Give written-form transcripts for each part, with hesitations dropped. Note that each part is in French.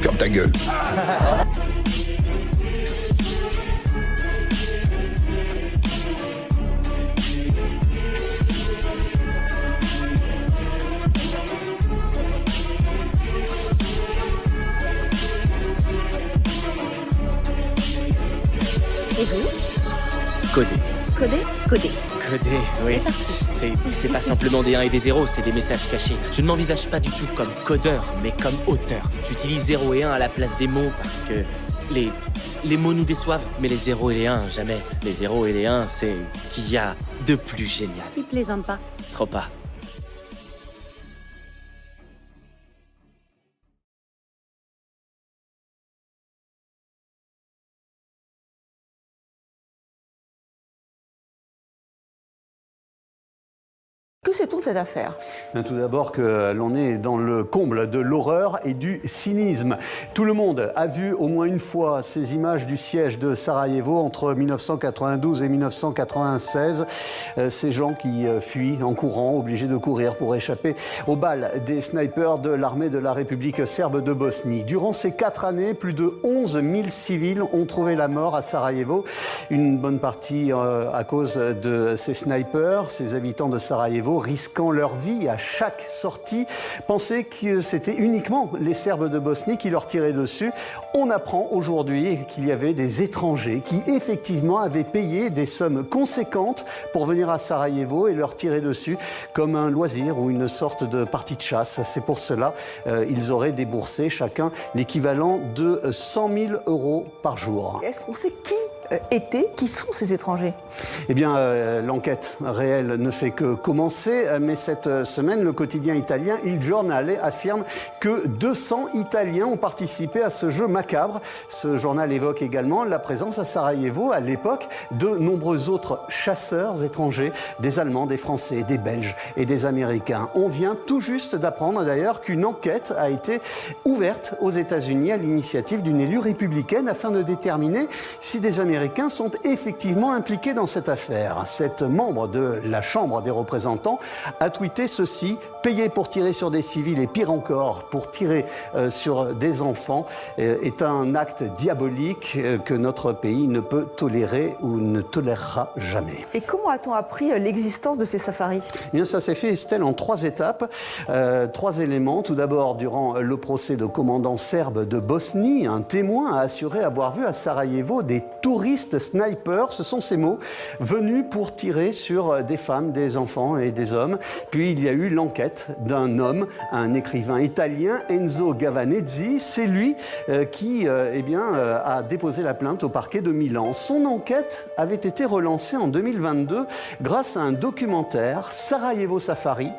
Ferme ta gueule. Et vous? Codé. Codé? Codé. Codé, oui. C'est parti. C'est pas simplement des 1 et des 0, c'est des messages cachés. Je ne m'envisage pas du tout comme codeur, mais comme auteur. J'utilise 0 et 1 à la place des mots parce que les mots nous déçoivent, mais les 0 et les 1, jamais. Les 0 et les 1, c'est ce qu'il y a de plus génial. Il plaisante pas. Trop pas. Que sait-on de cette affaire? Tout d'abord que l'on est dans le comble de l'horreur et du cynisme. Tout le monde a vu au moins une fois ces images du siège de Sarajevo entre 1992 et 1996. Ces gens qui fuient en courant, obligés de courir pour échapper aux balles des snipers de l'armée de la République serbe de Bosnie. Durant ces 4 années, plus de 11 000 civils ont trouvé la mort à Sarajevo. Une bonne partie à cause de ces snipers, ces habitants de Sarajevo, risquant leur vie à chaque sortie, pensaient que c'était uniquement les Serbes de Bosnie qui leur tiraient dessus. On apprend aujourd'hui qu'il y avait des étrangers qui effectivement avaient payé des sommes conséquentes pour venir à Sarajevo et leur tirer dessus comme un loisir ou une sorte de partie de chasse. C'est pour cela ils auraient déboursé chacun l'équivalent de 100 000 € par jour. Est-ce qu'on sait qui sont ces étrangers? Eh bien, l'enquête réelle ne fait que commencer, mais cette semaine, le quotidien italien Il Giornale affirme que 200 Italiens ont participé à ce jeu macabre. Ce journal évoque également la présence à Sarajevo, à l'époque, de nombreux autres chasseurs étrangers, des Allemands, des Français, des Belges et des Américains. On vient tout juste d'apprendre d'ailleurs qu'une enquête a été ouverte aux États-Unis à l'initiative d'une élue républicaine afin de déterminer si des Américains sont effectivement impliqués dans cette affaire. Cette membre de la Chambre des représentants a tweeté ceci: payer pour tirer sur des civils et pire encore pour tirer sur des enfants est un acte diabolique que notre pays ne peut tolérer ou ne tolérera jamais. Et comment a-t-on appris l'existence de ces safaris? Eh bien, ça s'est fait, Estelle, en 3 étapes, 3 éléments. Tout d'abord, durant le procès de commandant serbe de Bosnie, un témoin a assuré avoir vu à Sarajevo des touristes snipers, ce sont ces mots, venus pour tirer sur des femmes, des enfants et des hommes. Puis il y a eu l'enquête d'un homme, un écrivain italien, Enzo Gavanezzi. C'est lui qui a déposé la plainte au parquet de Milan. Son enquête avait été relancée en 2022 grâce à un documentaire, Sarajevo Safari,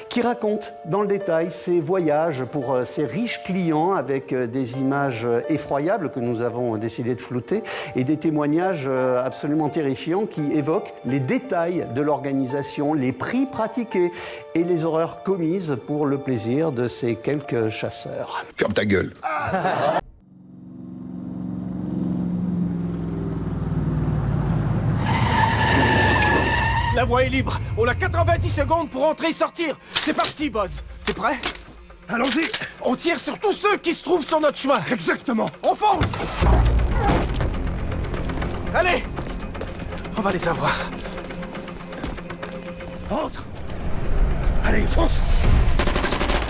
qui raconte dans le détail ses voyages pour ses riches clients avec des images effroyables que nous avons décidé de flouter et des témoignages absolument terrifiants qui évoquent les détails de l'organisation, les prix pratiqués et les horreurs commises pour le plaisir de ces quelques chasseurs. Ferme ta gueule. La voie est libre. On a 90 secondes pour entrer et sortir. C'est parti, boss. T'es prêt? Allons-y. On tire sur tous ceux qui se trouvent sur notre chemin. Exactement. On fonce. Allez. On va les avoir. Entre. Allez, fonce.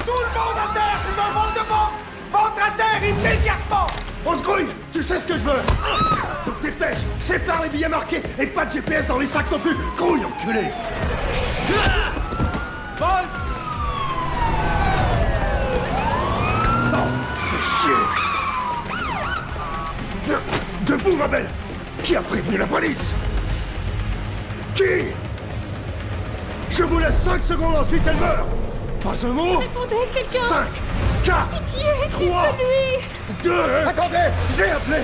Tout le monde à terre, c'est dans le monde de mort. Ventre à terre immédiatement. On se grouille. Tu sais ce que je veux. Donc dépêche. Sépare les billets marqués et pas de GPS dans les sacs non plus. Grouille, enculé. Boss. Non, fais chier. Debout, ma belle. Qui a prévenu la police? Qui? Je vous laisse 5 secondes, ensuite elle meurt. Pas un mot. Répondez, quelqu'un. 5, 4, Pitié, 3, dites-le-lui. 2... Attendez, j'ai appelé.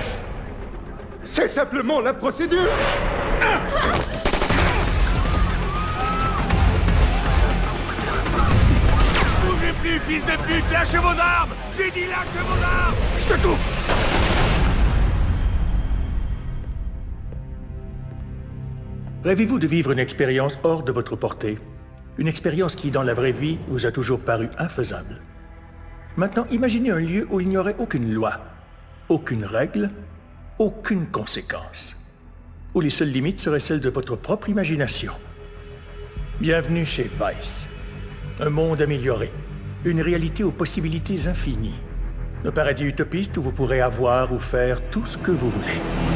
C'est simplement la procédure. Bougez plus, fils de pute. Lâchez vos armes. J'ai dit lâchez vos armes. Je te coupe. Rêvez-vous de vivre une expérience hors de votre portée? Une expérience qui, dans la vraie vie, vous a toujours paru infaisable? Maintenant, imaginez un lieu où il n'y aurait aucune loi, aucune règle, aucune conséquence. Où les seules limites seraient celles de votre propre imagination. Bienvenue chez Vice. Un monde amélioré. Une réalité aux possibilités infinies. Un paradis utopiste où vous pourrez avoir ou faire tout ce que vous voulez.